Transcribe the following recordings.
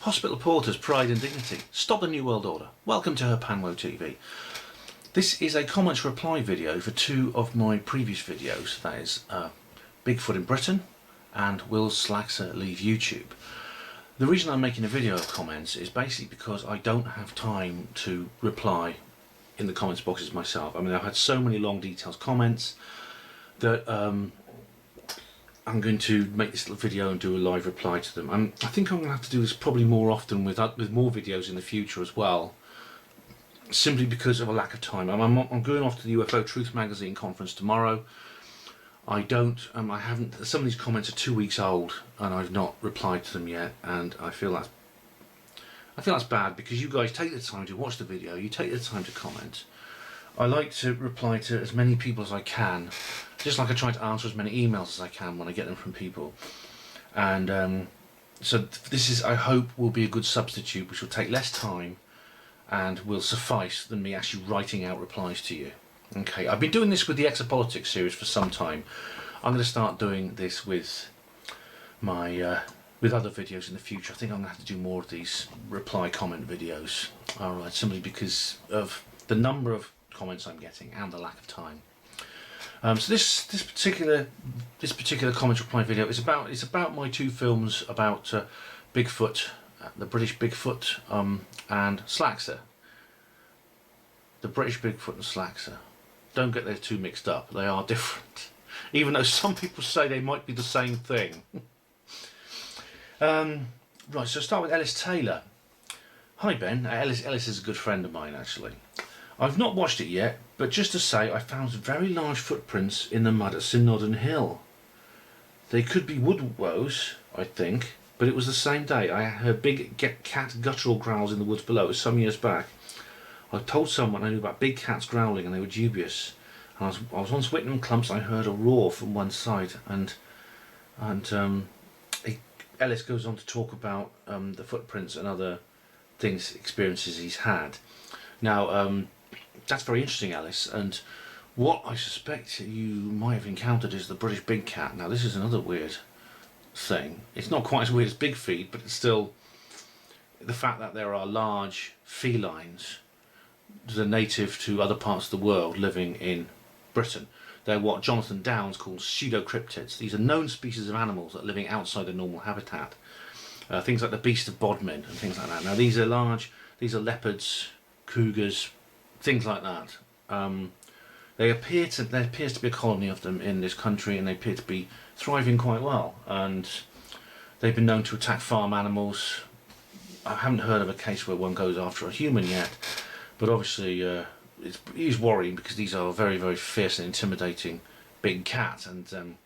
Hospital Porter's Pride and Dignity. Stop the New World Order. Welcome to her Panwo TV. This is a comments reply video for two of my previous videos. That is Bigfoot in Britain and Will Slaxxer leave YouTube? The reason I'm making a video of comments is basically because I don't have time to reply in the comments boxes myself. I mean, I've had so many long detailed comments that I'm going to make this little video and do a live reply to them. I think I'm going to have to do this probably more often with more videos in the future as well, simply because of a lack of time. I'm going off to the UFO Truth Magazine conference tomorrow. I haven't, some of these comments are 2 weeks old and I've not replied to them yet, and I feel that's bad, because you guys take the time to watch the video, you take the time to comment. I like to reply to as many people as I can, just like I try to answer as many emails as I can when I get them from people. And so this is, I hope, will be a good substitute which will take less time and will suffice than me actually writing out replies to you. Okay, I've been doing this with the Exopolitics series for some time. I'm going to start doing this with my with other videos in the future. I think I'm going to have to do more of these reply comment videos. Alright, simply because of the number of comments I'm getting and the lack of time. So this particular comment reply video is about my two films about Bigfoot, the British Bigfoot, and Slaxxer. The British Bigfoot and Slaxxer. Don't get those two mixed up. They are different, even though some people say they might be the same thing. Right, so start with Ellis Taylor. Hi Ben. Ellis is a good friend of mine actually. I've not watched it yet, but just to say I found very large footprints in the mud at Synodden Hill. They could be woodwoes, I think, but it was the same day. I heard big cat guttural growls in the woods below. It was some years back. I told someone I knew about big cats growling and they were dubious. And I was once Whitnam Clumps. I heard a roar from one side, and Ellis goes on to talk about the footprints and other things, experiences he's had. Now, that's very interesting, Ellis, and what I suspect you might have encountered is the British big cat. Now, this is another weird thing. It's not quite as weird as Big Feet, but it's still the fact that there are large felines that are native to other parts of the world living in Britain. They're what Jonathan Downes calls pseudocryptids. These are known species of animals that are living outside their normal habitat. Things like the beast of Bodmin and things like that. Now, these are large, these are leopards, cougars, things like that. There appears to be a colony of them in this country, and they appear to be thriving quite well. And they've been known to attack farm animals. I haven't heard of a case where one goes after a human yet, but obviously it is worrying, because these are very, very fierce and intimidating big cats, and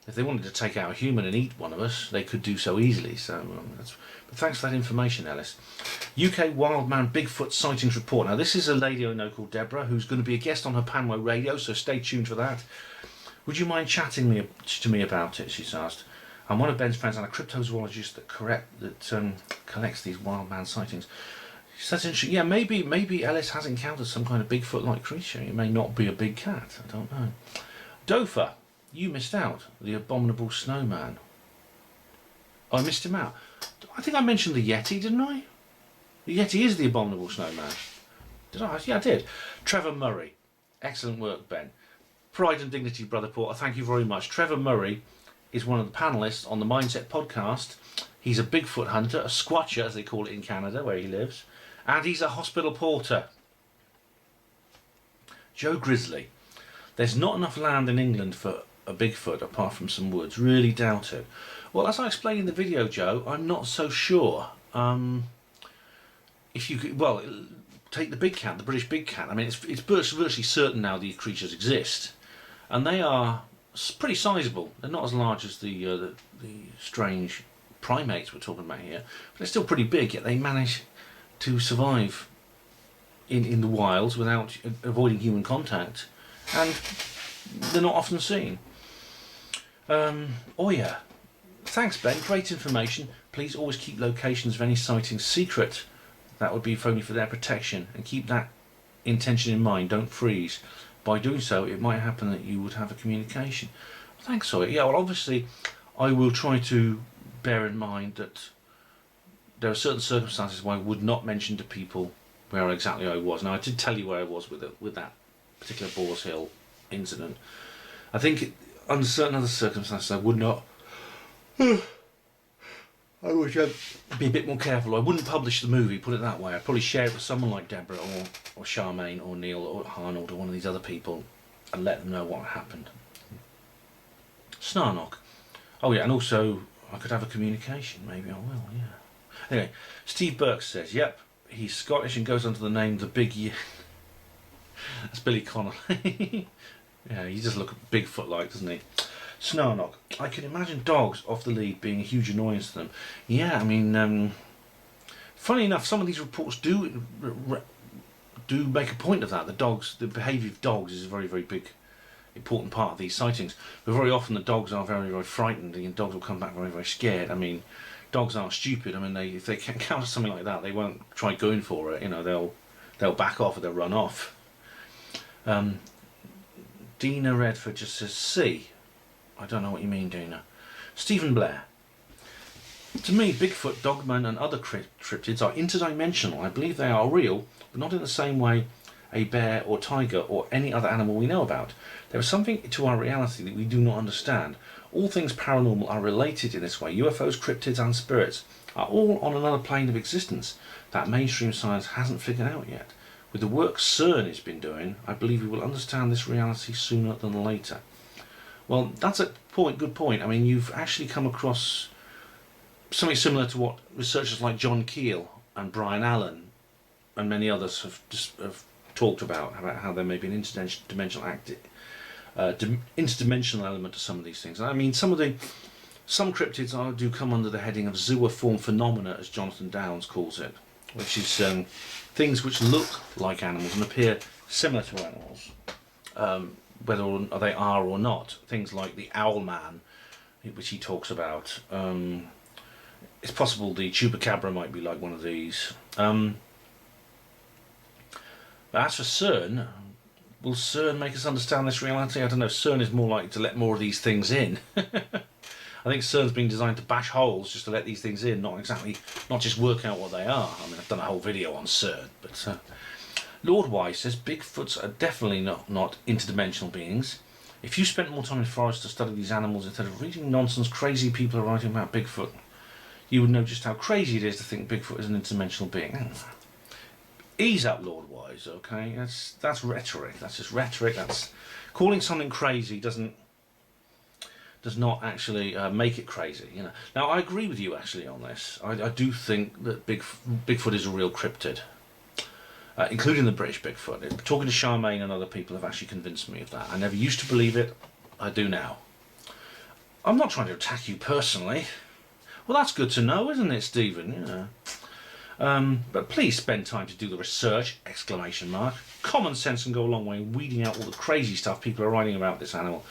if they wanted to take out a human and eat one of us, they could do so easily. So, but thanks for that information, Ellis. UK Wildman Bigfoot sightings report. Now, this is a lady I know called Deborah, who's going to be a guest on her Panwo radio, so stay tuned for that. Would you mind chatting to me about it? She's asked. I'm one of Ben's friends and a cryptozoologist that collects these wildman sightings. That's interesting. Yeah, maybe Ellis has encountered some kind of Bigfoot-like creature. It may not be a big cat. I don't know. Dofa. You missed out. The abominable snowman. Oh, I missed him out. I think I mentioned the Yeti, didn't I? The Yeti is the abominable snowman. Did I? Yeah, I did. Trevor Murray. Excellent work, Ben. Pride and Dignity, Brother Porter. Thank you very much. Trevor Murray is one of the panellists on the Mindset podcast. He's a Bigfoot hunter, a squatcher, as they call it in Canada, where he lives. And he's a hospital porter. Joe Grizzly. There's not enough land in England for a Bigfoot apart from some woods. Really doubt it. Well, as I explained in the video, Joe, I'm not so sure. If you could, well, take the big cat, the British big cat. I mean, it's virtually certain now these creatures exist, and they are pretty sizable. They're not as large as the strange primates we're talking about here, but they're still pretty big. Yet they manage to survive in the wilds without avoiding human contact, and they're not often seen. Oh yeah, thanks Ben, great information. Please always keep locations of any sightings secret. That would be only for their protection, and keep that intention in mind. Don't freeze. By doing so, it might happen that you would have a communication. Thanks, sorry. Yeah, well, obviously I will try to bear in mind that there are certain circumstances where I would not mention to people where exactly I was. Now, I did tell you where I was with that particular Boars Hill incident. I think under certain other circumstances I would not. I would be a bit more careful. I wouldn't publish the movie, put it that way. I'd probably share it with someone like Deborah or Charmaine or Neil or Arnold or one of these other people and let them know what happened. Snarnock. Oh yeah, and also I could have a communication. Maybe I will, yeah. Anyway, Steve Burke says, yep, he's Scottish and goes under the name The Big Ye. That's Billy Connolly. Yeah, he does look Bigfoot-like, doesn't he? Snarnock. I can imagine dogs off the lead being a huge annoyance to them. Yeah, I mean, funny enough, some of these reports do make a point of that. The behaviour of dogs is a very, very big, important part of these sightings. But very often the dogs are very, very frightened, and dogs will come back very, very scared. I mean, dogs aren't stupid. I mean, if they can encounter something like that, they won't try going for it. You know, they'll back off or they'll run off. Dina Redford just says C. I don't know what you mean, Dina. Stephen Blair. To me, Bigfoot, Dogman and other cryptids are interdimensional. I believe they are real, but not in the same way a bear or tiger or any other animal we know about. There is something to our reality that we do not understand. All things paranormal are related in this way. UFOs, cryptids and spirits are all on another plane of existence that mainstream science hasn't figured out yet. With the work CERN has been doing, I believe we will understand this reality sooner than later. Well, that's a good point. I mean, you've actually come across something similar to what researchers like John Keel and Brian Allen and many others have talked about how there may be an interdimensional element to some of these things. I mean, some cryptids do come under the heading of zooiform phenomena, as Jonathan Downes calls it, which is things which look like animals and appear similar to animals. Whether they are or not. Things like the owl man, which he talks about. It's possible the chupacabra might be like one of these. But as for CERN, will CERN make us understand this reality? I don't know. CERN is more likely to let more of these things in. I think CERN's been designed to bash holes just to let these things in, not just work out what they are. I mean, I've done a whole video on CERN, but Lord Wise says Bigfoots are definitely not interdimensional beings. If you spent more time in forests to study these animals instead of reading nonsense crazy people are writing about Bigfoot, you would know just how crazy it is to think Bigfoot is an interdimensional being. Ease up, Lord Wise, okay? That's rhetoric. That's just rhetoric. That's calling something crazy does not actually make it crazy, you know. Now, I agree with you actually on this. I do think that Bigfoot is a real cryptid. Including the British Bigfoot. Talking to Charmaine and other people have actually convinced me of that. I never used to believe it, I do now. I'm not trying to attack you personally. Well, that's good to know, isn't it, Stephen? Yeah. But please spend time to do the research, ! Common sense can go a long way in weeding out all the crazy stuff people are writing about this animal.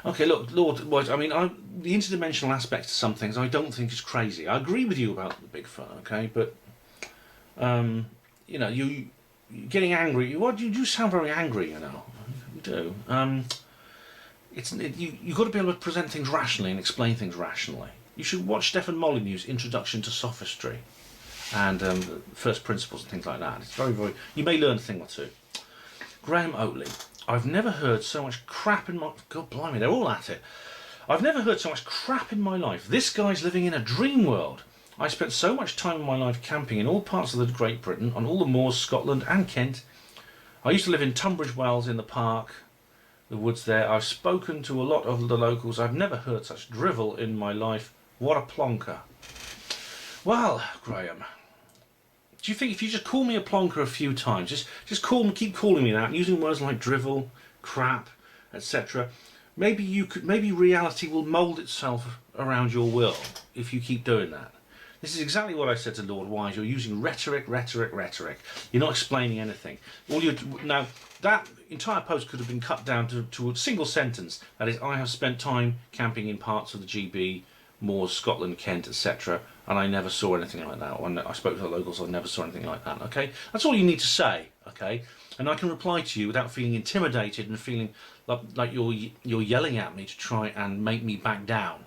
Okay, look, Lord, I mean, the interdimensional aspects to some things I don't think is crazy. I agree with you about the Bigfoot, okay, but you know, you getting angry. You sound very angry. You know, you do. You've got to be able to present things rationally and explain things rationally. You should watch Stephen Molyneux's Introduction to Sophistry and First Principles and things like that. It's very, very. You may learn a thing or two. Graham Oatley. I've never heard so much crap in my. God blimey, they're all at it. I've never heard so much crap in my life. This guy's living in a dream world. I spent so much time in my life camping in all parts of the Great Britain, on all the moors, Scotland and Kent. I used to live in Tunbridge Wells in the park, the woods there. I've spoken to a lot of the locals. I've never heard such drivel in my life. What a plonker. Well, Graham, do you think if you just call me a plonker a few times, just keep calling me that, and using words like drivel, crap, etc., maybe reality will mould itself around your will if you keep doing that. This is exactly what I said to Lord Wise. You're using rhetoric. You're not explaining anything. Now, that entire post could have been cut down to a single sentence. That is, I have spent time camping in parts of the GB, moors, Scotland, Kent, etc., and I never saw anything like that. When I spoke to the locals, I never saw anything like that. Okay, that's all you need to say. Okay, and I can reply to you without feeling intimidated and feeling like you're yelling at me to try and make me back down.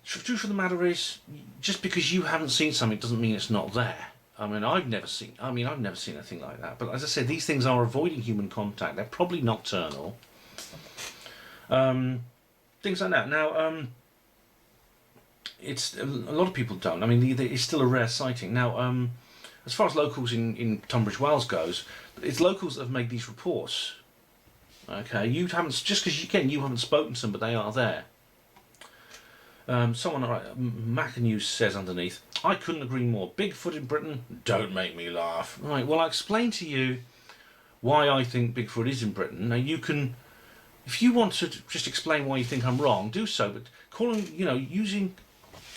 truth of the matter is, just because you haven't seen something doesn't mean it's not there. I mean, I've never seen anything like that. But as I said, these things are avoiding human contact. They're probably nocturnal. Things like that. Now, it's a lot of people don't. I mean, it's still a rare sighting. Now, as far as locals in Tunbridge Wells goes, it's locals that have made these reports. Okay, you haven't, just because you haven't spoken to them, but they are there. Someone, right, Mac News says underneath, I couldn't agree more. Bigfoot in Britain, don't make me laugh. Right, well, I'll explain to you why I think Bigfoot is in Britain. Now, you can, if you want to just explain why you think I'm wrong, do so, but calling, using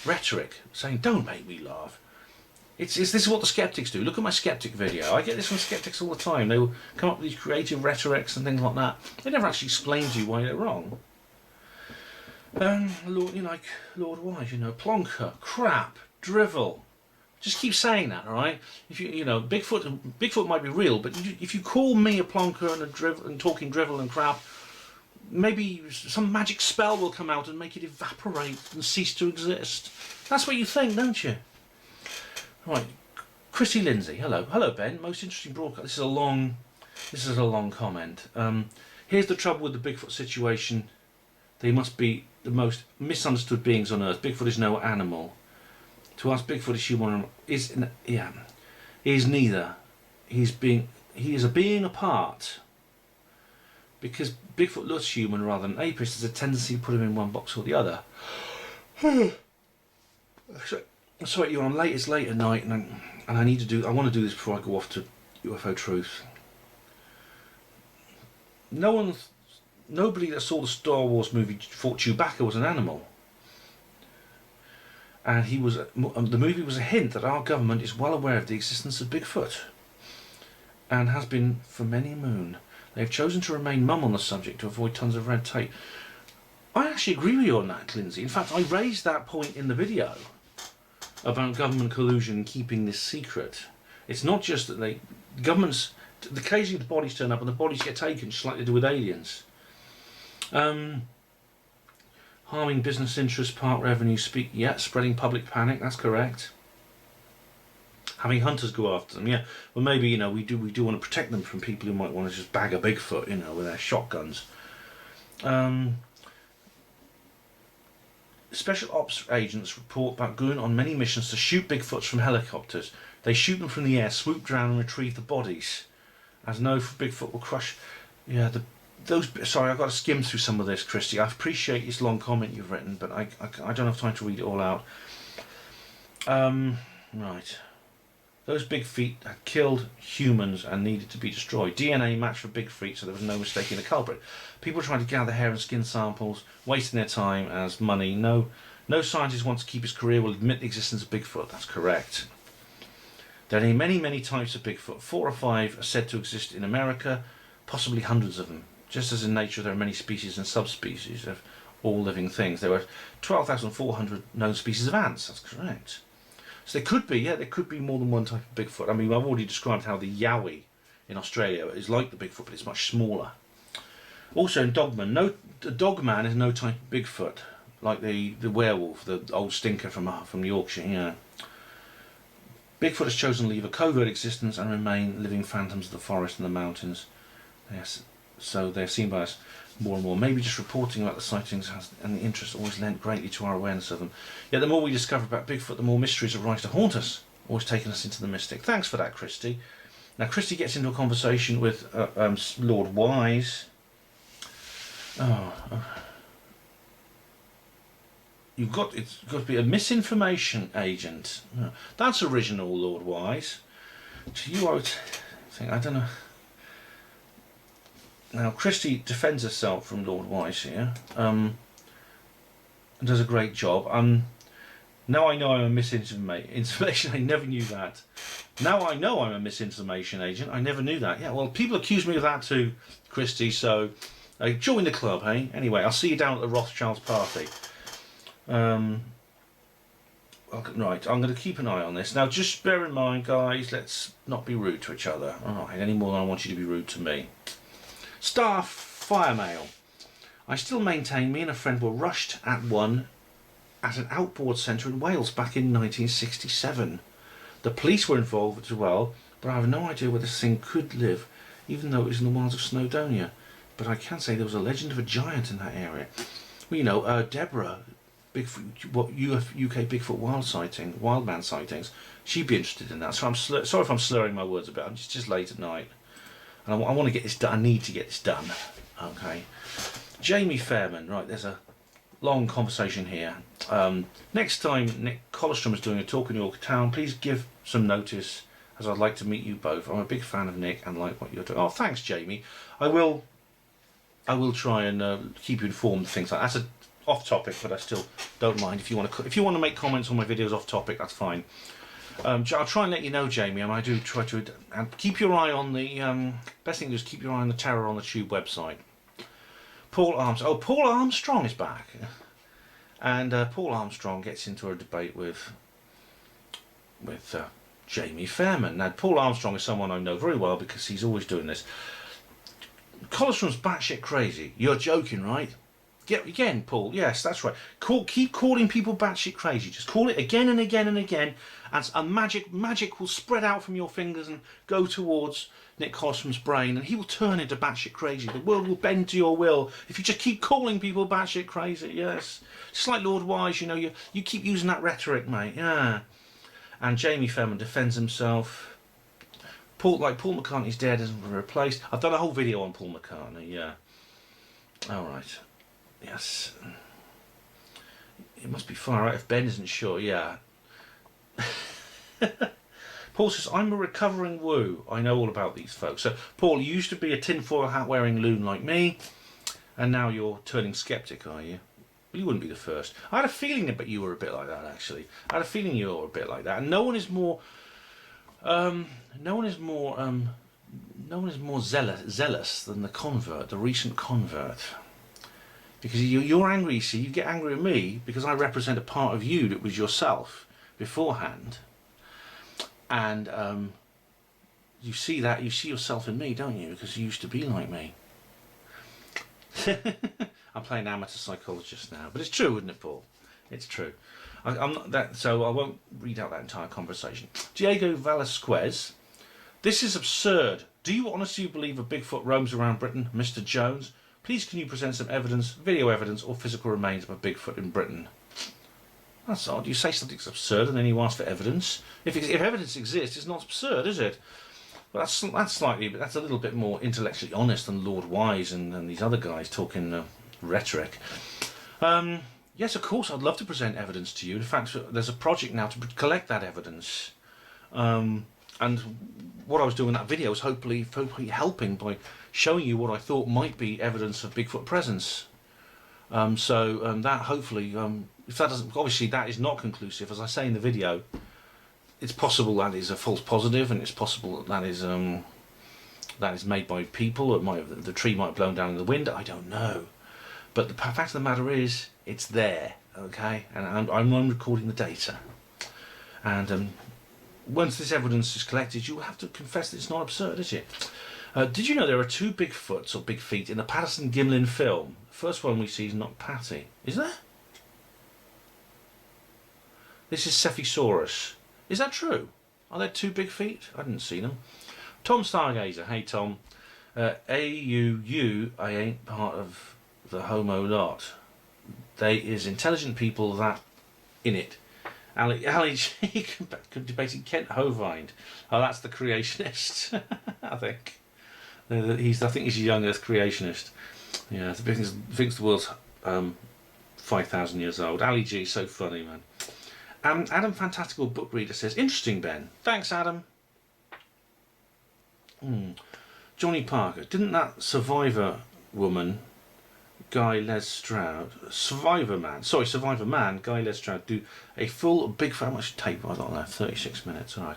rhetoric, saying, don't make me laugh. This is what the skeptics do. Look at my skeptic video. I get this from skeptics all the time. They will come up with these creative rhetorics and things like that. They never actually explain to you why they're wrong. Lord Wise, plonker, crap, drivel. Just keep saying that, all right? If Bigfoot might be real, but if you call me a plonker and a drivel and talking drivel and crap, maybe some magic spell will come out and make it evaporate and cease to exist. That's what you think, don't you? Right, Chrissy Lindsay, hello Ben. Most interesting broadcast. This is a long comment. Here's the trouble with the Bigfoot situation. They must be the most misunderstood beings on earth. Bigfoot is no animal. To us, Bigfoot is human. He is neither. He is a being apart. Because Bigfoot looks human rather than apist, there's a tendency to put him in one box or the other. Sorry, I'm late. It's late at night, and I want to do this before I go off to UFO Truth. Nobody that saw the Star Wars movie thought Chewbacca was an animal, and the movie was a hint that our government is well aware of the existence of Bigfoot, and has been for many a moon. They have chosen to remain mum on the subject to avoid tons of red tape. I actually agree with you on that, Lindsay. In fact, I raised that point in the video about government collusion keeping this secret. It's not just that governments, occasionally the bodies turn up and the bodies get taken, just like they do with aliens. Harming business interests, park revenue, spreading public panic, that's correct. Having hunters go after them, yeah. Well, maybe, we do want to protect them from people who might want to just bag a Bigfoot, with their shotguns. Special ops agents report about going on many missions to shoot Bigfoots from helicopters. They shoot them from the air, swoop down and retrieve the bodies. As no Bigfoot will crush... Yeah, sorry, I've got to skim through some of this, Christy. I appreciate this long comment you've written, but I don't have time to read it all out. Right. Those big feet had killed humans and needed to be destroyed. DNA matched for big feet, so there was no mistaking the culprit. People trying to gather hair and skin samples, wasting their time as money. No scientist wants to keep his career will admit the existence of Bigfoot. That's correct. There are many, many types of Bigfoot. 4 or 5 are said to exist in America, possibly hundreds of them. Just as in nature there are many species and subspecies of all living things. There are 12,400 known species of ants. That's correct. So there could be more than one type of Bigfoot. I mean, I've already described how the Yowie in Australia is like the Bigfoot, but it's much smaller. Also in Dogman, the Dogman is no type of Bigfoot, like the werewolf, the old stinker from Yorkshire. Yeah. Bigfoot has chosen to leave a covert existence and remain living phantoms of the forest and the mountains. Yes, so they're seen by us more and more. Maybe just reporting about the sightings and the interest always lent greatly to our awareness of them. Yet the more we discover about Bigfoot, the more mysteries arise to haunt us, always taking us into the mystic. Thanks for that, Christy. Now, Christy gets into a conversation with Lord Wise. It's got to be a misinformation agent. That's original, Lord Wise. To you, I would think, I don't know. Now, Christy defends herself from Lord Wise here, and does a great job. Now I know I'm a misinformation. I never knew that. Now I know I'm a misinformation agent. I never knew that. Yeah, well, people accuse me of that too, Christy. So, join the club, hey? Anyway, I'll see you down at the Rothschilds party. Right, I'm going to keep an eye on this. Now, just bear in mind, guys, let's not be rude to each other. All right, any more than I want you to be rude to me. Staff fire mail. I still maintain me and a friend were rushed at 1 at an outboard centre in Wales back in 1967. The police were involved as well, but I have no idea where this thing could live, even though it was in the wilds of Snowdonia. But I can say there was a legend of a giant in that area. Well, you know, Deborah, Bigfoot, what UK Bigfoot wildman sightings, she'd be interested in that. So I'm sorry if I'm slurring my words a bit. I'm just late at night, and I want to get this done. I need to get this done. Okay, Jamie Fairman. Right, there's a long conversation here. Next time Nick Colostrom is doing a talk in York Town, please give some notice, as I'd like to meet you both. I'm a big fan of Nick and like what you're doing. Oh, thanks, Jamie. I will try and keep you informed of things like that. That's off topic, but I still don't mind if you want to make comments on my videos off topic. That's fine. I'll try and let you know, Jamie, and I do try to. And keep your eye on the best thing to do is keep your eye on the Terror on the Tube website. Paul Armstrong is back, and Paul Armstrong gets into a debate with Jamie Fairman. Now, Paul Armstrong is someone I know very well because he's always doing this. Colostrom's batshit crazy. You're joking, right? Again, Paul. Yes, that's right. Keep calling people batshit crazy. Just call it again and again and again, and magic will spread out from your fingers and go towards Nick Costrom's brain, and he will turn into batshit crazy. The world will bend to your will if you just keep calling people batshit crazy. Yes, just like Lord Wise, you know, you keep using that rhetoric, mate. Yeah. And Jamie Fairman defends himself. Paul McCartney's dead, isn't replaced. I've done a whole video on Paul McCartney. Yeah. All right. Yes. It must be far out if Ben isn't sure. Yeah. Paul says, I'm a recovering woo. I know all about these folks. So, Paul, you used to be a tinfoil hat wearing loon like me, and now you're turning sceptic, are you? Well, you wouldn't be the first. I had a feeling that you were a bit like that, actually. I had a feeling you were a bit like that. And no one is more zealous than the convert, the recent convert. Because you're angry, you see, you get angry at me because I represent a part of you that was yourself beforehand. And you see yourself in me, don't you? Because you used to be like me. I'm playing amateur psychologist now, but it's true, isn't it, Paul? It's true. I'm not that, so I won't read out that entire conversation. Diego Velasquez, this is absurd. Do you honestly believe a Bigfoot roams around Britain, Mr. Jones? Please can you present some evidence, video evidence, or physical remains of a Bigfoot in Britain? That's odd. You say something's absurd and then you ask for evidence. If evidence exists, it's not absurd, is it? Well, that's a little bit more intellectually honest than Lord Wise and these other guys talking rhetoric. Yes, of course, I'd love to present evidence to you. In fact, there's a project now to collect that evidence. And what I was doing in that video was hopefully helping by showing you what I thought might be evidence of Bigfoot presence. That hopefully, if that doesn't, obviously that is not conclusive. As I say in the video, it's possible that is a false positive, and it's possible that is made by people. The tree might have blown down in the wind. I don't know. But the fact of the matter is, it's there, okay? And I'm recording the data. And once this evidence is collected, you will have to confess that it's not absurd, is it? Did you know there are two Bigfoots or Big Feet in the Patterson-Gimlin film? The first one we see is not Patty. Is there? This is Cephisaurus. Is that true? Are there two big feet? I didn't see them. Tom Stargazer. Hey, Tom. AUU, I ain't part of the homo lot. They is intelligent people that in it. Ali G debating Kent Hovind. Oh, that's the creationist. I think. I think he's a young Earth creationist. Yeah, thinks the world's 5,000 years old. Ali G, so funny, man. Adam Fantastical Book Reader says, interesting, Ben. Thanks, Adam. Johnny Parker. Didn't that Survivor woman, Guy Les Stroud, Survivor Man, Guy Les Stroud, do a full Bigfoot, how much tape? I don't know, 36 minutes, alright.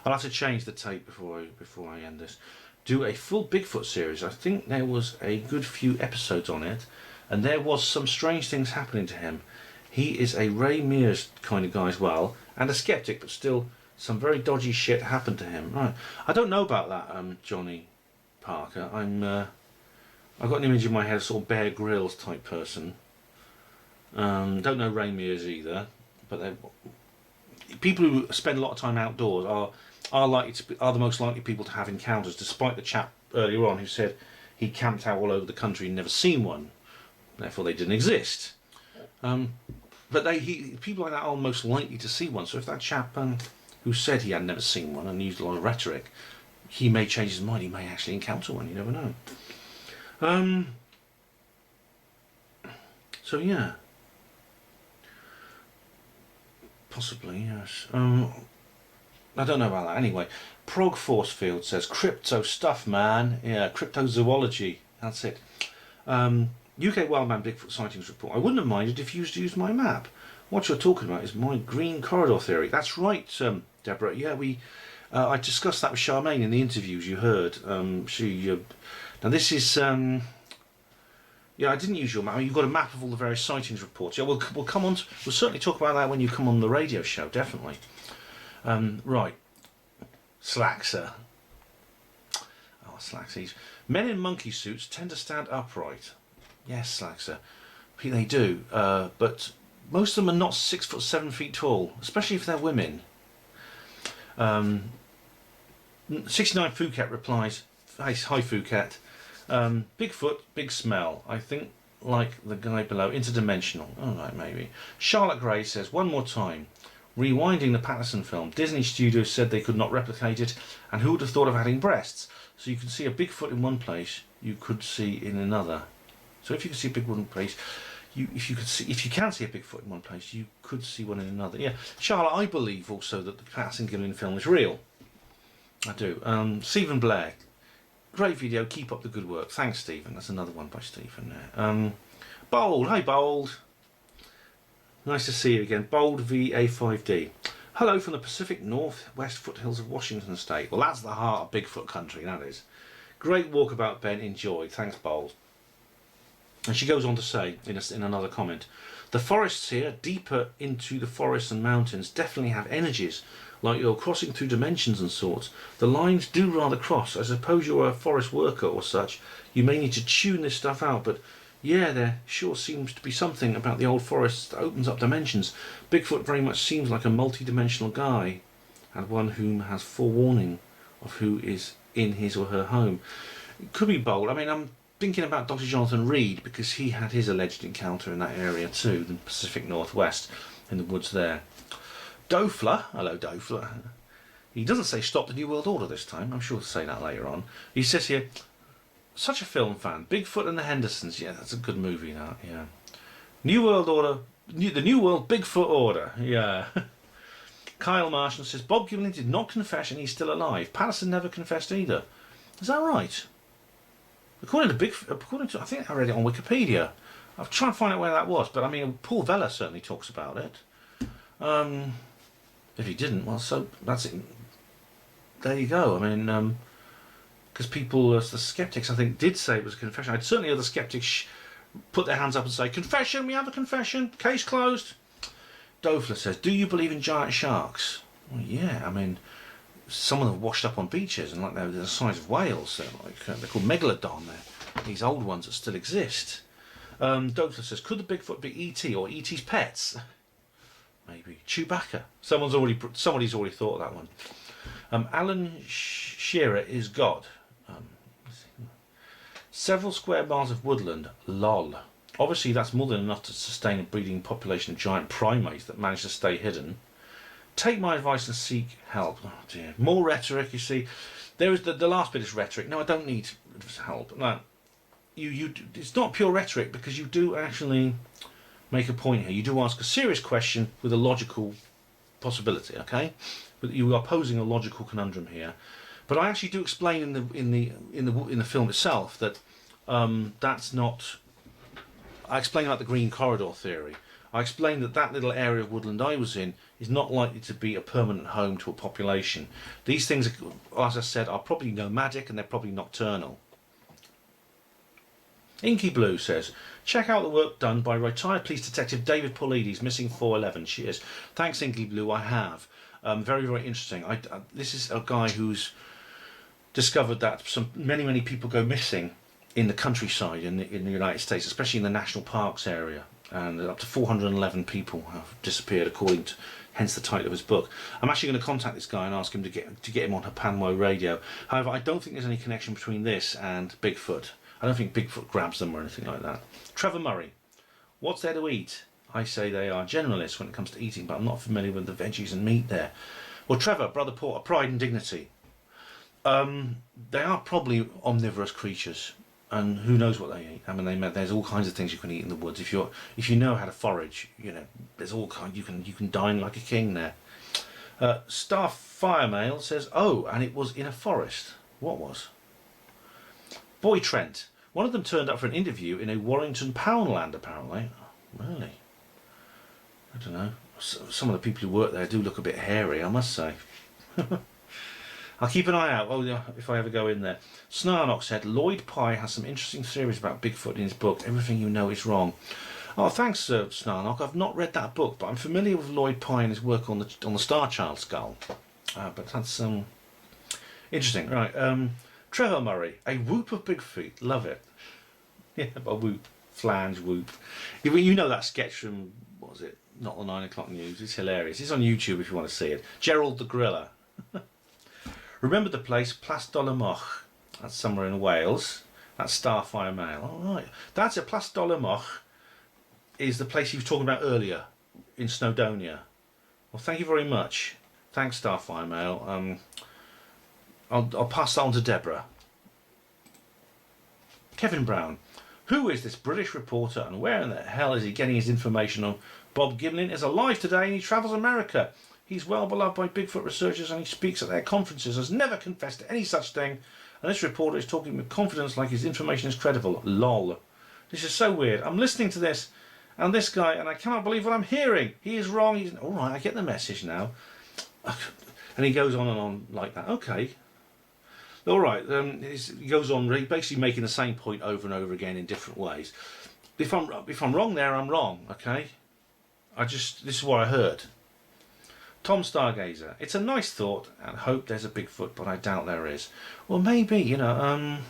I'll have to change the tape before I end this. Do a full Bigfoot series. I think there was a good few episodes on it, and there was some strange things happening to him. He is a Ray Mears kind of guy as well, and a skeptic, but still some very dodgy shit happened to him. Right, I don't know about that, Johnny Parker. I've got an image in my head of sort of Bear Grylls type person. Don't know reindeers either, but people who spend a lot of time outdoors are the most likely people to have encounters, despite the chap earlier on who said he camped out all over the country and never seen one. Therefore, they didn't exist. But people like that are most likely to see one. So if that chap who said he had never seen one and used a lot of rhetoric, he may change his mind. He may actually encounter one. You never know. So yeah, possibly yes. I don't know about that. Anyway, Prog Forcefield says crypto stuff, man. Yeah, cryptozoology. That's it. UK Wildman Bigfoot sightings report. I wouldn't have minded if you used my map. What you're talking about is my green corridor theory. That's right, Deborah. Yeah, I discussed that with Charmaine in the interviews you heard. Now this is. Yeah, I didn't use your map. I mean, you've got a map of all the various sightings reports. Yeah, we'll come on. We'll certainly talk about that when you come on the radio show. Definitely. Right. Slaxxer. Oh, Slaxxer. Men in monkey suits tend to stand upright. Yes, Slaxxer. They do. But most of them are not 6 foot 7 feet tall, especially if they're women. 69 Phuket replies, hi Phuket. Bigfoot, big smell. I think like the guy below, interdimensional. All right, maybe. Charlotte Gray says, one more time. Rewinding the Patterson film, Disney Studios said they could not replicate it, and who would have thought of adding breasts? So you can see a Bigfoot in one place, you could see in another. So if you can see a Bigfoot in one place, if you can see a Bigfoot in one place, you could see one in another. Yeah, Charlotte, I believe also that the Patterson Gimlin film is real. I do. Stephen Blair, great video. Keep up the good work. Thanks, Stephen. That's another one by Stephen there. Bold, hi Bold. Nice to see you again. Bold VA5D. Hello from the Pacific Northwest foothills of Washington State. Well, that's the heart of Bigfoot country, that is. Great walkabout, Ben. Enjoyed. Thanks, Bold. And she goes on to say, in another comment, the forests here, deeper into the forests and mountains, definitely have energies, like you're crossing through dimensions and sorts. The lines do rather cross. I suppose you're a forest worker or such. You may need to tune this stuff out, but yeah, there sure seems to be something about the old forests that opens up dimensions. Bigfoot very much seems like a multi-dimensional guy, and one whom has forewarning of who is in his or her home. It could be Bold. I mean, I'm thinking about Dr. Jonathan Reed, because he had his alleged encounter in that area too, the Pacific Northwest, in the woods there. Dofler, hello Dofler. He doesn't say stop the New World Order this time. I'm sure he'll say that later on. He says here, such a film fan. Bigfoot and the Hendersons. Yeah, that's a good movie, that. Yeah. New World Order. The New World Bigfoot Order. Yeah. Kyle Marshall says, Bob Gimlin did not confess and he's still alive. Patterson never confessed either. Is that right? According to I think I read it on Wikipedia. I'll try and find out where that was. But I mean, Paul Vella certainly talks about it. If he didn't, well, so that's it. There you go. I mean, because people, the skeptics, I think, did say it was a confession. I'd certainly heard the skeptics put their hands up and say, confession, we have a confession, case closed. Dofler says, do you believe in giant sharks? Well, yeah, I mean, some of them washed up on beaches and like they're the size of whales. They're called megalodon. They're these old ones that still exist. Dofler says, could the Bigfoot be E.T. or E.T.'s pets? Maybe Chewbacca. Somebody's already thought of that one. Alan Shearer is God. Several square miles of woodland. Lol. Obviously, that's more than enough to sustain a breeding population of giant primates that manage to stay hidden. Take my advice and seek help. Oh dear. More rhetoric. You see, there is the last bit is rhetoric. No, I don't need help. No, it's not pure rhetoric, because you do actually make a point here. You do ask a serious question with a logical possibility, okay? But you are posing a logical conundrum here. But I actually do explain in the film itself that that's not. I explain about the green corridor theory. I explain that little area of woodland I was in is not likely to be a permanent home to a population. These things, as I said, are probably nomadic and they're probably nocturnal. Inky Blue says, check out the work done by retired police detective David Paulides, missing 411. Cheers. Thanks, Inky Blue. I have. Very, very interesting. This is a guy who's discovered that many people go missing in the countryside in the United States, especially in the national parks area. and up to 411 people have disappeared, according to, hence the title of his book. I'm actually going to contact this guy and ask him to get him on Panmo Radio. However, I don't think there's any connection between this and Bigfoot. I don't think Bigfoot grabs them or anything like that. Trevor Murray, what's there to eat? I say they are generalists when it comes to eating, but I'm not familiar with the veggies and meat there. Well, Trevor, Brother Porter, pride and dignity. They are probably omnivorous creatures, and who knows what they eat. I mean, there's all kinds of things you can eat in the woods if you know how to forage. You know, there's all kind. You can dine like a king there. Star Firemail says, oh, and it was in a forest. What was? Boy Trent. One of them turned up for an interview in a Warrington Poundland, apparently. Really? I don't know. Some of the people who work there do look a bit hairy, I must say. I'll keep an eye out if I ever go in there. Snarnock said, Lloyd Pye has some interesting theories about Bigfoot in his book, Everything You Know Is Wrong. Oh, thanks, Snarnock. I've not read that book, but I'm familiar with Lloyd Pye and his work on the Star Child skull. But that's interesting. Right, Trevor Murray, a whoop of Bigfoot. Love it. Yeah, a whoop. Flange, whoop. You know that sketch from, what was it? Not the 9 o'clock news. It's hilarious. It's on YouTube if you want to see it. Gerald the Griller. Remember the place, Place Dollarmoch. That's somewhere in Wales. That's Starfire Mail. All right. That's it. Place Dollarmoch is the place you were talking about earlier in Snowdonia. Well, thank you very much. Thanks, Starfire Mail. I'll pass that on to Deborah. Kevin Brown. Who is this British reporter and where in the hell is he getting his information on? Bob Gimlin is alive today and he travels America. He's well beloved by Bigfoot researchers and he speaks at their conferences, has never confessed to any such thing, and this reporter is talking with confidence like his information is credible. Lol. This is so weird. I'm listening to this and this guy and I cannot believe what I'm hearing. He is wrong. He's alright, I get the message now. And he goes on and on like that. Okay. Alright, he goes on basically making the same point over and over again in different ways. If I'm wrong there, I'm wrong, okay? This is what I heard. Tom Stargazer. It's a nice thought and hope there's a Bigfoot, but I doubt there is. Well, maybe, you know,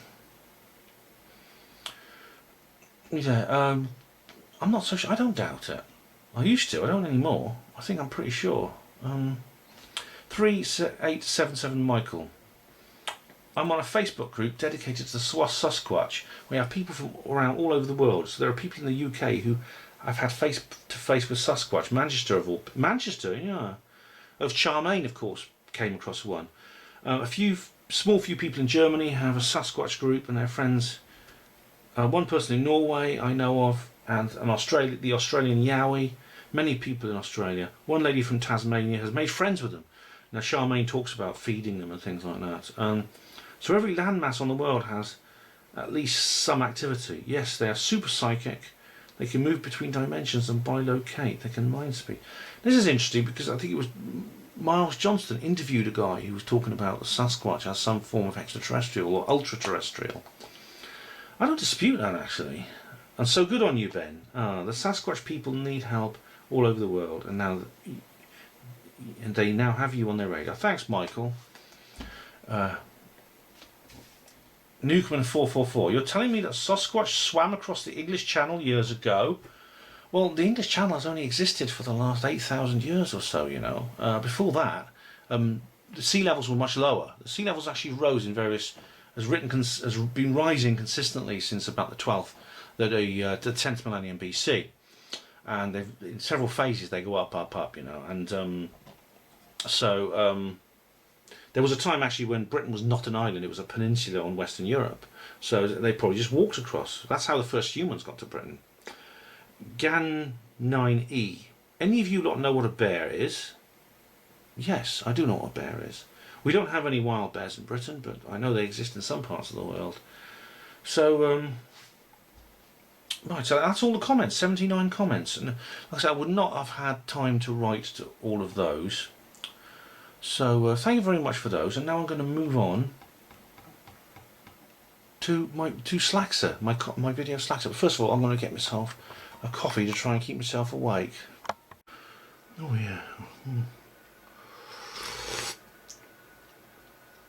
I'm not so sure. I don't doubt it. I used to. I don't anymore. I think I'm pretty sure. 3877 Michael. I'm on a Facebook group dedicated to the Sasquatch. We have people from around all over the world. So there are people in the UK who have had face to face with Sasquatch. Manchester, yeah. Of Charmaine, of course, came across one. A small few people in Germany have a Sasquatch group and their friends. One person in Norway I know of, and the Australian Yowie. Many people in Australia. One lady from Tasmania has made friends with them. Now Charmaine talks about feeding them and things like that. So every landmass on the world has at least some activity. Yes, they are super psychic. They can move between dimensions and bilocate. They can mind speak. This is interesting because I think it was Miles Johnston interviewed a guy who was talking about the Sasquatch as some form of extraterrestrial or ultra-terrestrial. I don't dispute that, actually. And so good on you, Ben. The Sasquatch people need help all over the world, and they now have you on their radar. Thanks, Michael. Newcomen 444. You're telling me that Sasquatch swam across the English Channel years ago? Well, the English Channel has only existed for the last 8,000 years or so, you know. Before that, the sea levels were much lower. The sea levels actually rose in various, has been rising consistently since about the 10th millennium BC. And in several phases they go up, you know. And there was a time actually when Britain was not an island, it was a peninsula on Western Europe. So they probably just walked across. That's how the first humans got to Britain. Gan 9E. Any of you lot know what a bear is? Yes, I do know what a bear is. We don't have any wild bears in Britain, but I know they exist in some parts of the world. So, right, so that's all the comments, 79 comments. And like I said, I would not have had time to write to all of those. So thank you very much for those, and now I'm going to move on to Slaxxer, my video Slaxxer. But first of all, I'm going to get myself a coffee to try and keep myself awake. Oh yeah,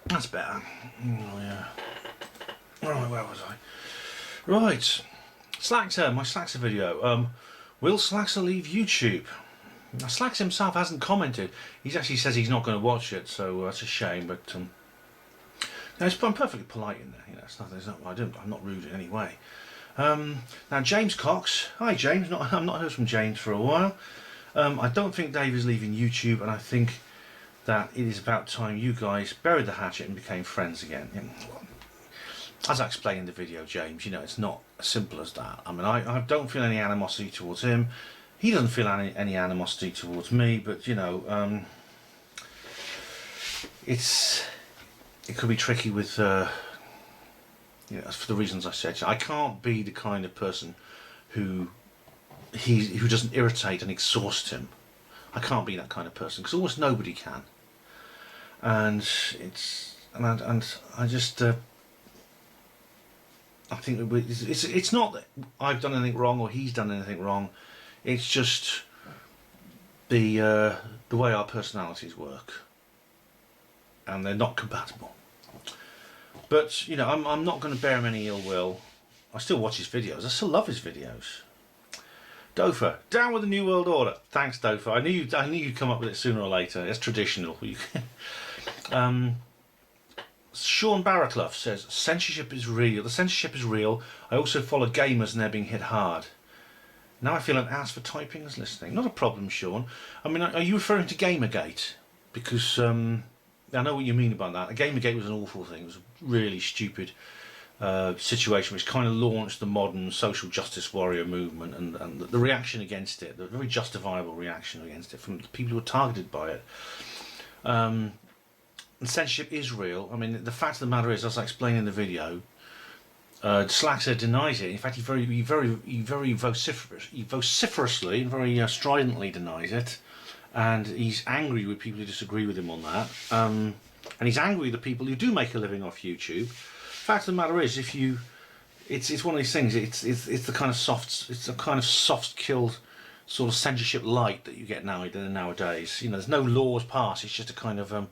that's better. Oh yeah. Right, where was I? Right, Slaxxer, my Slaxxer video. Will Slaxxer leave YouTube? Now, Slaxxer himself hasn't commented. He actually says he's not going to watch it, so that's a shame. But no, I'm perfectly polite in there. You know, I'm not rude in any way. Now, James Cox. Hi, James. I've not heard from James for a while. I don't think Dave is leaving YouTube, and I think that it is about time you guys buried the hatchet and became friends again. As I explained in the video, James, you know, it's not as simple as that. I mean, I don't feel any animosity towards him. He doesn't feel any animosity towards me, but, you know, it could be tricky with, you know, for the reasons I said. I can't be the kind of person who doesn't irritate and exhaust him. I can't be that kind of person, because almost nobody can. And I just I think it's not that I've done anything wrong or he's done anything wrong. It's just the way our personalities work, and they're not compatible. But you know, I'm not going to bear him any ill will. I still watch his videos. I still love his videos. Dofer, down with the New World Order. Thanks, Dofer. I knew you'd come up with it sooner or later. It's traditional. Sean Barraclough says censorship is real. The censorship is real. I also follow gamers and they're being hit hard. Now I feel an ass for typing as listening. Not a problem, Sean. I mean, are you referring to Gamergate? Because I know what you mean about that. Gamergate was an awful thing. It was a really stupid situation which kind of launched the modern social justice warrior movement, and the reaction against it, the very justifiable reaction against it from the people who were targeted by it. And censorship is real. I mean, the fact of the matter is, as I explained in the video, Slaxxer denies it. In fact, he very vociferously and very stridently denies it, and he's angry with people who disagree with him on that. And he's angry with the people who do make a living off YouTube. Fact of the matter is, it's one of these things. It's the kind of soft-killed sort of censorship light that you get nowadays. You know, there's no laws passed. It's just a kind of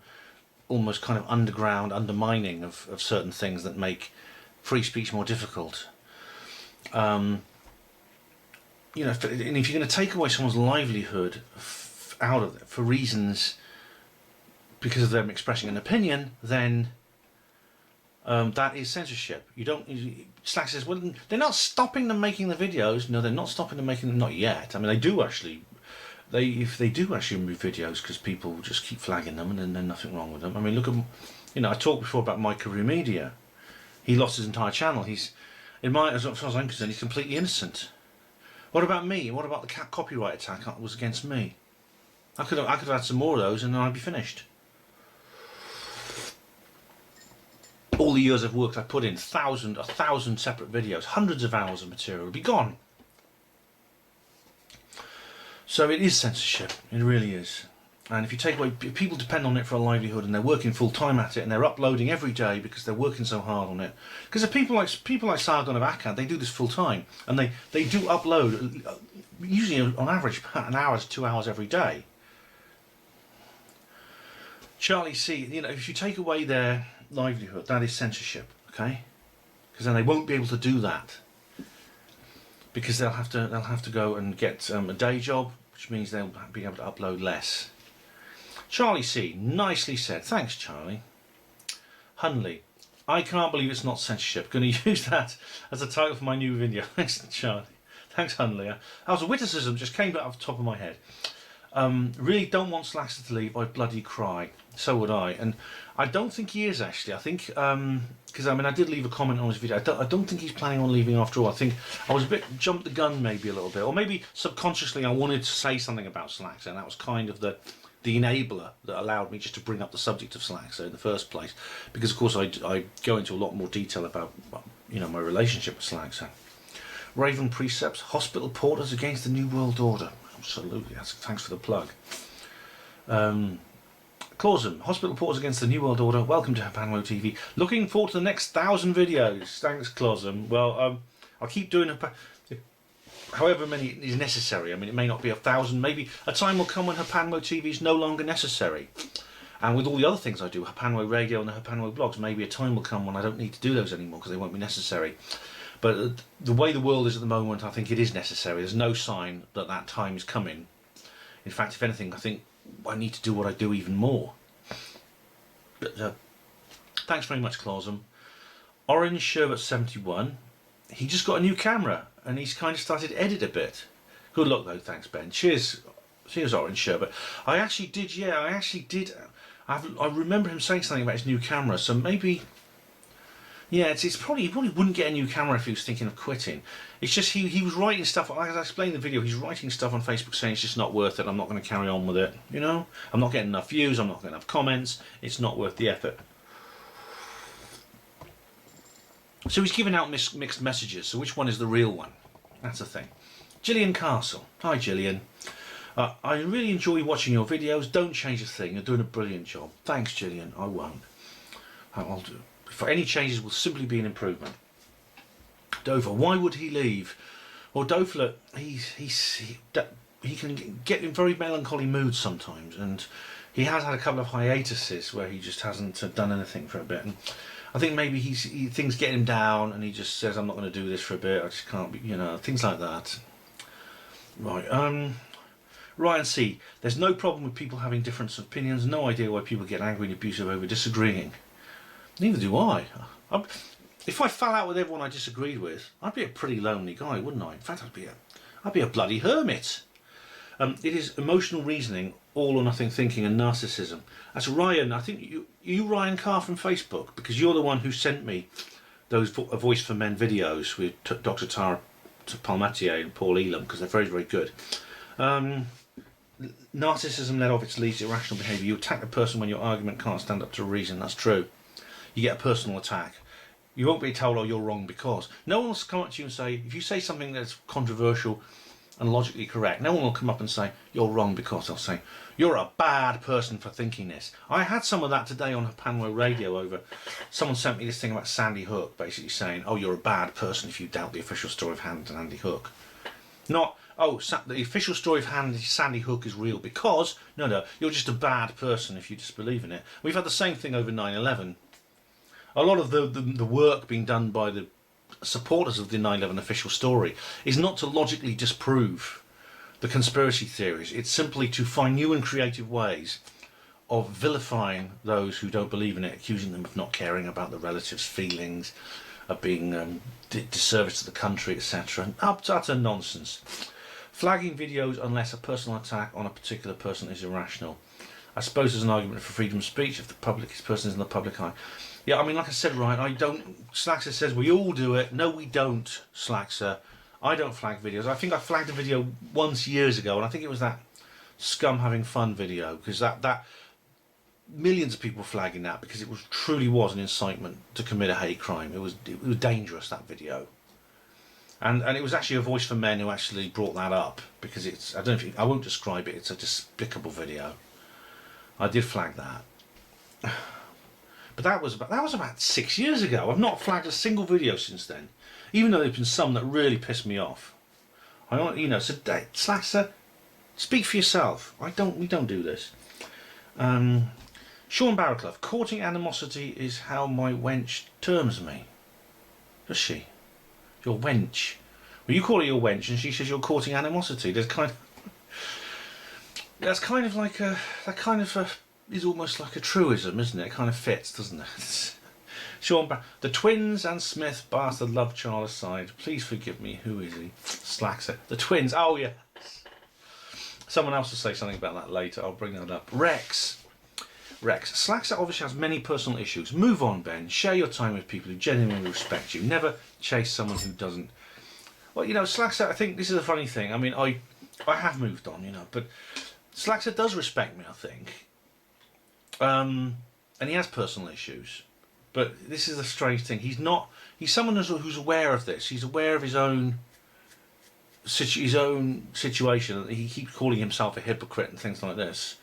almost kind of underground undermining of certain things that make free speech more difficult. You know, and if you're going to take away someone's livelihood out of it for reasons because of them expressing an opinion, then that is censorship. Slaxxer says, well, they're not stopping them making the videos. No, they're not stopping them making them, not yet. I mean, if they do actually remove videos because people just keep flagging them and then there's nothing wrong with them. I mean, look at, you know, I talked before about My Career Media. He lost his entire channel. As far as I'm concerned, he's completely innocent. What about me? What about the copyright attack that was against me? I could have had some more of those and then I'd be finished. All the years of work I put in, 1,000 separate videos, hundreds of hours of material would be gone. So it is censorship, it really is. And if you take away, people depend on it for a livelihood and they're working full time at it and they're uploading every day because they're working so hard on it. Because the people like Sargon of Akkad, they do this full time and they do upload, usually on average an hour to 2 hours every day. Charlie C, you know, if you take away their livelihood, that is censorship, okay? Because then they won't be able to do that. Because they'll have to go and get a day job, which means they'll be able to upload less. Charlie C, nicely said. Thanks, Charlie. Hunley, I can't believe it's not censorship. Going to use that as a title for my new video. Thanks, Charlie. Thanks, Hunley. That was a witticism, just came off the top of my head. Really don't want Slaxxer to leave. I'd bloody cry. So would I. And I don't think he is, actually. I think, because I mean, I did leave a comment on his video. I don't think he's planning on leaving after all. I think I was a bit jumped the gun maybe a little bit, or maybe subconsciously I wanted to say something about Slaxxer, and that was kind of the enabler that allowed me just to bring up the subject of Slaxxer in the first place, because of course I go into a lot more detail about, you know, my relationship with Slaxxer. Raven Precepts, hospital porters against the New World Order. Absolutely, thanks for the plug. Clausum, hospital porters against the New World Order. Welcome to Hapanwo TV. Looking forward to the next 1,000 videos. Thanks, Clausum. Well, I'll keep doing however many is necessary. I mean, it may not be 1,000. Maybe a time will come when Hapanwo TV is no longer necessary. And with all the other things I do, Hapanwo Radio and the Hapanwo blogs, maybe a time will come when I don't need to do those anymore because they won't be necessary. But the way the world is at the moment, I think it is necessary. There's no sign that that time is coming. In fact, if anything, I think I need to do what I do even more. But thanks very much, Clausum. Orange Sherbet 71. He just got a new camera and he's kind of started to edit a bit. Good luck though, thanks Ben. Cheers, cheers Orange Sherbet. I actually did. I remember him saying something about his new camera, so maybe. Yeah, he probably wouldn't get a new camera if he was thinking of quitting. It's just he was writing stuff, as I explained in the video, he's writing stuff on Facebook saying it's just not worth it, I'm not going to carry on with it, you know? I'm not getting enough views, I'm not getting enough comments, it's not worth the effort. So he's giving out mixed messages, so which one is the real one? That's the thing. Gillian Castle. Hi Gillian. I really enjoy watching your videos, don't change a thing, you're doing a brilliant job. Thanks Gillian, I won't. I'll do. For any changes will simply be an improvement. Dover, why would he leave? Well, Dover, he can get in very melancholy moods sometimes, and he has had a couple of hiatuses where he just hasn't done anything for a bit. And I think maybe things get him down, and he just says, "I'm not going to do this for a bit. I just can't be," you know, things like that. Right. Ryan C. There's no problem with people having different opinions. No idea why people get angry and abusive over disagreeing. Neither do I. If I fell out with everyone I disagreed with, I'd be a pretty lonely guy, wouldn't I? In fact, I'd be a bloody hermit. It is emotional reasoning, all or nothing thinking, and narcissism. That's Ryan. I think you Ryan Carr from Facebook, because you're the one who sent me those Voice for Men videos with Dr. Tara Palmatier and Paul Elam, because they're very, very good. Narcissism led off its leads irrational behaviour. You attack the person when your argument can't stand up to reason. That's true. You get a personal attack. You won't be told, "Oh, you're wrong," because no one will come up to you and say, if you say something that's controversial and logically correct, no one will come up and say, "You're wrong," because they'll say, "You're a bad person for thinking this." I had some of that today on Panwo Radio over. Someone sent me this thing about Sandy Hook, basically saying, "Oh, you're a bad person if you doubt the official story of Sandy Hook." Not, "Oh, the official story of Sandy Hook is real," because, no, you're just a bad person if you disbelieve in it. We've had the same thing over 9/11. A lot of the work being done by the supporters of the 9/11 official story is not to logically disprove the conspiracy theories. It's simply to find new and creative ways of vilifying those who don't believe in it, accusing them of not caring about the relatives' feelings, of being disservice to the country, etc. Utter nonsense. Flagging videos unless a personal attack on a particular person is irrational. I suppose there's an argument for freedom of speech if the person is in the public eye. Yeah, I mean, like I said, Ryan, I don't. Slaxxer says we all do it. No, we don't, Slaxxer. I don't flag videos. I think I flagged a video once years ago, and I think it was that scum having fun video, because that millions of people flagging that because it truly was an incitement to commit a hate crime. It was dangerous, that video, and it was actually a Voice for Men who actually brought that up, because it's, I don't know if I won't describe it. It's a despicable video. I did flag that. But that was about 6 years ago. I've not flagged a single video since then, even though there's been some that really pissed me off. I don't, so Slaxxer, speak for yourself. We don't do this. Sean Barraclough, courting animosity is how my wench terms me. Does she? Your wench. Well, you call her your wench, and she says you're courting animosity. That's kind of like is almost like a truism, isn't it? It kind of fits, doesn't it? Sean, the twins and Smith bastard love child aside, please forgive me. Who is he? Slaxxer. The twins. Oh yeah. Someone else will say something about that later. I'll bring that up. Rex. Slaxxer obviously has many personal issues. Move on, Ben. Share your time with people who genuinely respect you. Never chase someone who doesn't. Well, Slaxxer, I think this is a funny thing. I mean, I have moved on, but Slaxxer does respect me, I think. And he has personal issues, but this is a strange thing. He's someone who's aware of this. He's aware of his own situation. He keeps calling himself a hypocrite and things like this.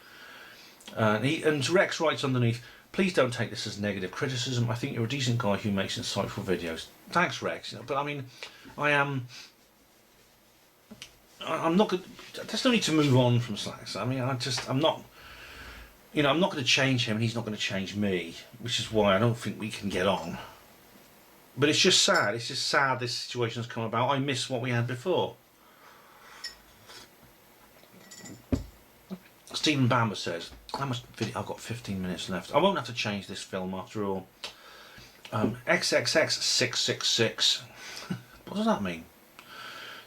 And Rex writes underneath, "Please don't take this as negative criticism. I think you're a decent guy who makes insightful videos." Thanks, Rex. But I mean, I'm not good. There's no need to move on from Slaxxer. I mean, I'm not. I'm not going to change him, and he's not going to change me, which is why I don't think we can get on. But it's just sad. It's just sad this situation has come about. I miss what we had before. Stephen Bamber says, how much video? I've got 15 minutes left. I won't have to change this film after all. XXX666. What does that mean?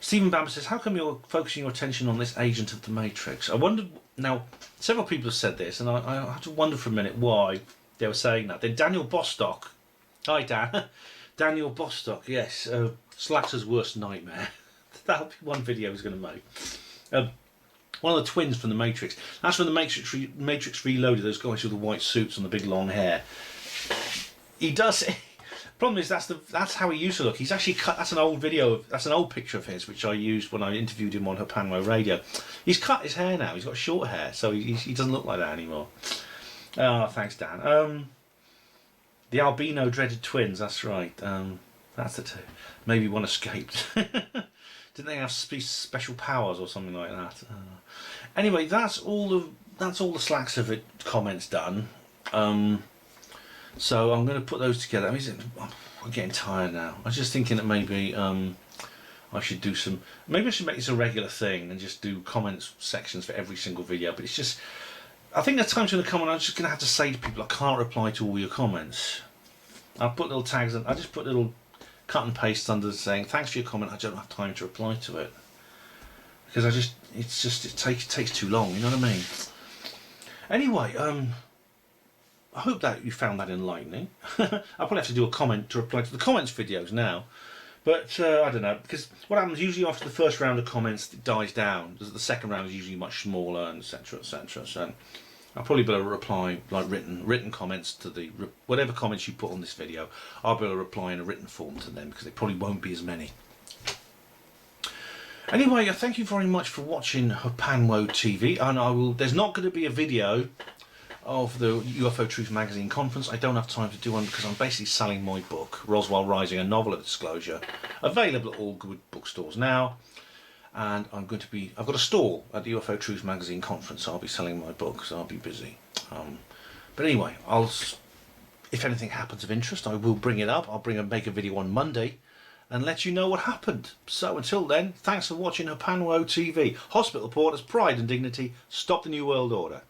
Stephen Bamber says, how come you're focusing your attention on this agent of the Matrix? I wondered, now, several people have said this, and I had to wonder for a minute why they were saying that. Then Daniel Bostock, hi Dan, Daniel Bostock, yes, Slaxxer's worst nightmare. That'll be one video he's going to make. One of the twins from the Matrix. That's from the Matrix Reloaded, those guys with the white suits and the big long hair. He does. Problem is, that's how he used to look. He's actually cut. That's an old video. That's an old picture of his, which I used when I interviewed him on Hapanwo Radio. He's cut his hair now. He's got short hair, so he doesn't look like that anymore. Oh, thanks, Dan. The albino dreaded twins. That's right. That's the two. Maybe one escaped. Didn't they have special powers or something like that? Anyway, that's all the Slaxxer comments done. So I'm going to put those together. I mean, I'm getting tired now. I was just thinking that maybe I should do some. Maybe I should make this a regular thing and just do comments sections for every single video. But it's just, I think the time's going to come when I'm just going to have to say to people, I can't reply to all your comments. I'll put little tags, and I just put little cut and paste under saying thanks for your comment. I don't have time to reply to it because it takes too long. You know what I mean? Anyway, I hope that you found that enlightening. I'll probably have to do a comment to reply to the comments videos now, but I don't know, because what happens usually after the first round of comments, it dies down. The second round is usually much smaller, and etc. etc. So I'll probably be able to reply like written comments to the whatever comments you put on this video. I'll be able to reply in a written form to them because they probably won't be as many. Anyway, thank you very much for watching Hapanwo TV, and there's not going to be a video of the UFO Truth Magazine conference. I don't have time to do one because I'm basically selling my book, Roswell Rising, a novel of disclosure, available at all good bookstores now. And I've got a stall at the UFO Truth Magazine conference, so I'll be selling my book, so I'll be busy. But anyway, if anything happens of interest, I will bring it up. I'll make a video on Monday and let you know what happened. So until then, thanks for watching Hapanwo TV. Hospital Reporters, Pride and Dignity, Stop the New World Order.